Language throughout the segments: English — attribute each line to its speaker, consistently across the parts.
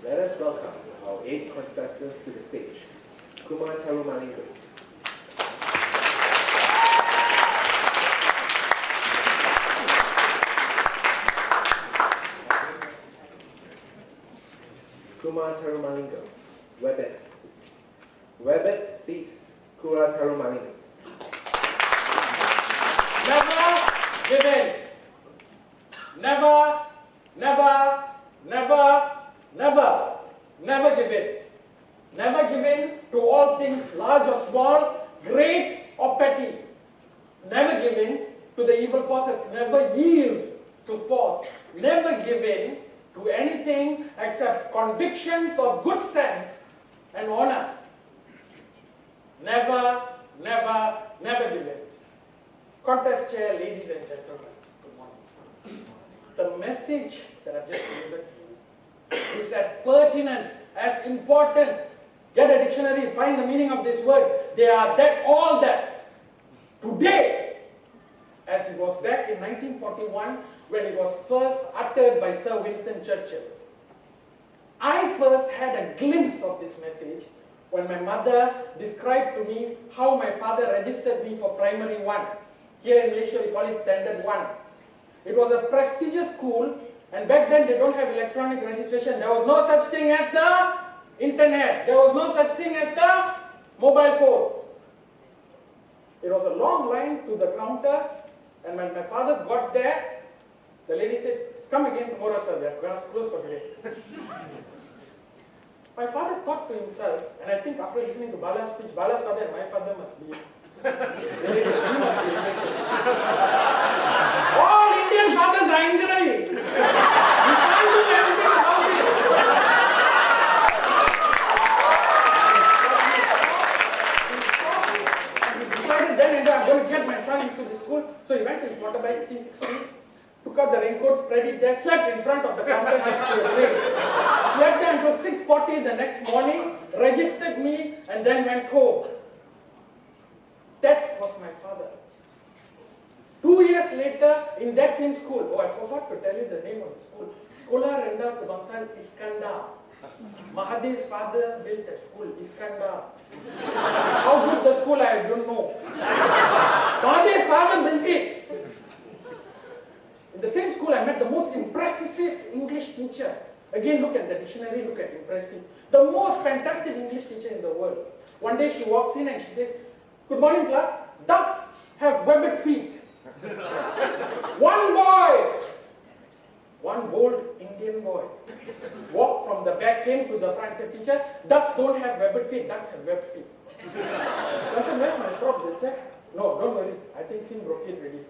Speaker 1: Let us welcome our 8th contestant to the stage, Kumar Tharumalingam. Kumar Tharumalingam, Webet. Webet beat Kumar Tharumalingam.
Speaker 2: Never give in. Never, never, never, never, never give in. Never give in to all things large or small, great or petty. Never give in to the evil forces. Never yield to force. Never give in to anything except convictions of good sense and honor. Never, never, never give in. Contest chair, ladies and gentlemen, good morning. The message that I've just delivered to you is as pertinent, as important. Get a dictionary, find the meaning of these words. They are that, all that. Today, as it was back in 1941, when it was first uttered by Sir Winston Churchill. I first had a glimpse of this message when my mother described to me how my father registered me for primary 1. Here in Malaysia, we call it Standard 1. It was a prestigious school, and back then they don't have electronic registration. There was no such thing as the internet. There was no such thing as the mobile phone. It was a long line to the counter, and when my father got there, the lady said, "Come again tomorrow, sir. We are closed for today." My father thought to himself, and I think after listening to Bala's speech, Bala's father and my father must be related. He must be related. All Indian fathers are angry. You can't do anything about it. He decided then and there, I'm going to get my son into the school. So he went to his motorbike, C60, took out the raincoat, spread it there, slept in front of the counter next to the train. Slept there until 6:40 the next morning, registered me, and then went home. That was my father. 2 years later, in that same school, I forgot to tell you the name of the school. Sekolah Rendah Kebangsaan Iskandar. Mahathir's father built that school, Iskandar. How good the school, I don't know. Mahathir's father built it. In the same school, I met the most impressive English teacher. Again, look at the dictionary, look at impressive. The most fantastic English teacher in the world. One day she walks in and she says, "Good morning, class. Ducks have webbed feet." One boy, one bold Indian boy, walked from the back, came to the front and said, "Teacher, ducks don't have webbed feet, ducks have webbed feet." I said, "Where's my prop, teacher?" "No, don't worry. I think Sin broke it already."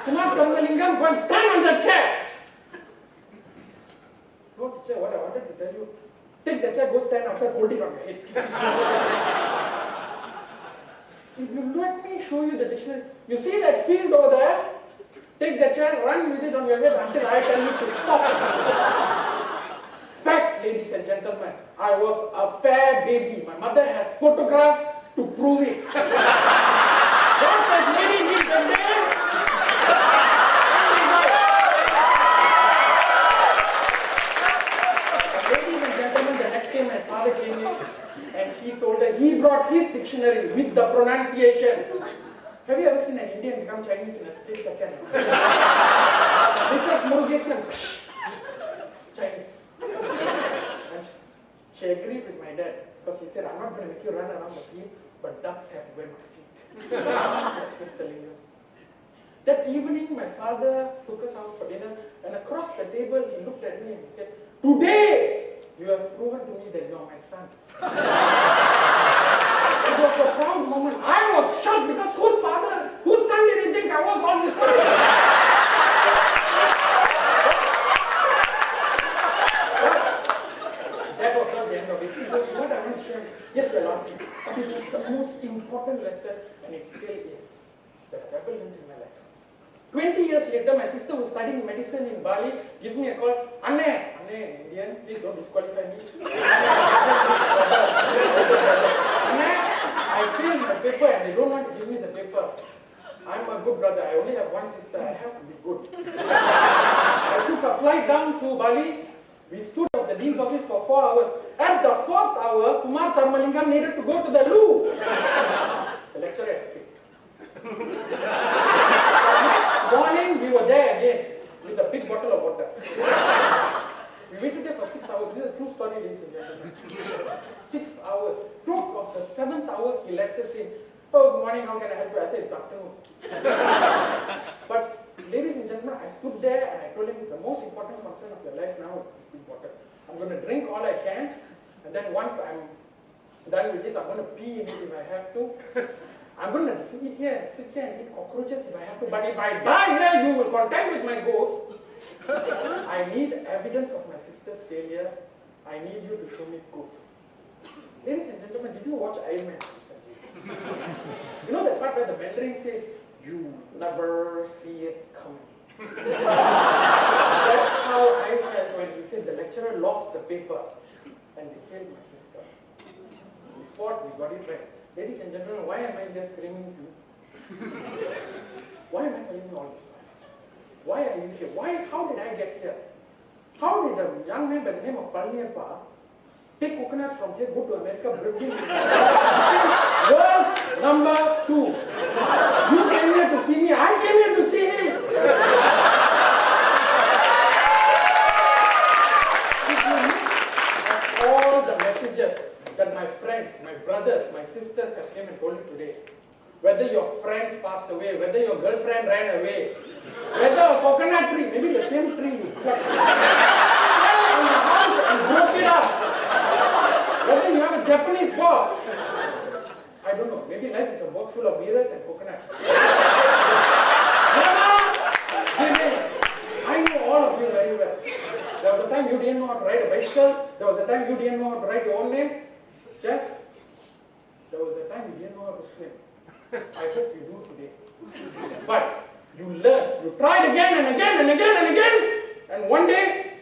Speaker 2: Kumar Tharumalingam, go and stand on the chair. "No, teacher, what I wanted to tell you. Take the chair, go stand outside, hold it on your head." If you let me show you the dictionary, you see that field over there? Take the chair, run with it on your head until I tell you to stop. Fact, ladies and gentlemen, I was a fair baby. My mother has photographs to prove it. What that lady did that day? Ladies and gentlemen, the next day my father came in and he told her, he brought his dictionary with the pronunciations. Have you ever seen an Indian become Chinese in a split second? Mrs. Murugesan, Chinese. And she agreed with my dad because he said, "I'm not going to make you run around the field, but ducks have webbed feet." Yes, Mr. Lingam. That evening, my father took us out for dinner, and across the table, he looked at me and he said, "Today, you have proven to me that you are my son." It was a proud moment. I was shocked because whose son did he think I was all this time? That was not the end of it. It was what I want to share. Yes, you're laughing. But it was the most important lesson, and it still is, that I've ever learned in my life. 20 years later, my sister was studying medicine in Bali, gives me a call, Anne, Indian, please don't disqualify me. Anne, I failed my paper and they don't want to give me the paper. I'm a good brother. I only have one sister. I have to be good. I took a flight down to Bali. We stood at the dean's office for 4 hours. At the 4th hour, Kumar Tharumalingam needed to go to the loo. The lecturer escaped. The next morning, we were there again with a big bottle of water. We waited there for 6 hours. This is a true story, ladies and gentlemen. 6 hours. Stroke of the 7th hour, he lets us in. Oh, good morning, how can I help you? I said, it's afternoon. But, ladies and gentlemen, I stood there and I told him, the most important concern of your life now is this big bottle. I'm going to drink all I can, and then once I'm done with this, I'm going to pee in it if I have to. I'm going to sit here and eat cockroaches if I have to. But if I die here, you will contend with my ghost. I need evidence of my sister's failure. I need you to show me proof. Ladies and gentlemen, did you watch Iron Man recently? You know that part where the Mandarin says, you never see it coming. That's how I felt when he said the lecturer lost the paper and we failed my sister. We fought, we got it right. Ladies and gentlemen, why am I here screaming to you? Why am I telling you all this lies? Why are you here? How did I get here? How did a young man by the name of Palniyappa take coconuts from here, go to America, bring world's number 2. You came here to see me, I came here to see him. All the messages that my friends, my brothers, my sisters have came and told you today, whether your friends passed away, whether your girlfriend ran away, whether a coconut tree, maybe the same tree you plucked, fell on the house and broke it up, whether you have a Japanese boss, I don't know, maybe life is a box full of mirrors and coconuts. I know all of you very well. There was a time you didn't know how to ride a bicycle. There was a time you didn't know how to write your own name. Jeff, there was a time you didn't know how to swim. I hope you do today. But you learned. You tried again and again and again and again. And one day,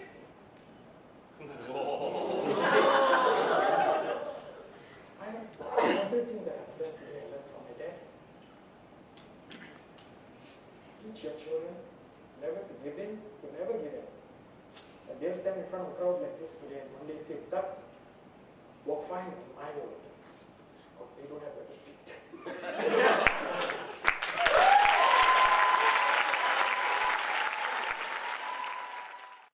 Speaker 2: everything that I've learned today, I learned from my dad. Teach your children never to give in, to never give in. And they'll stand in front of a crowd like this today and one day say, ducks walk fine in my world. Because they don't have the feet.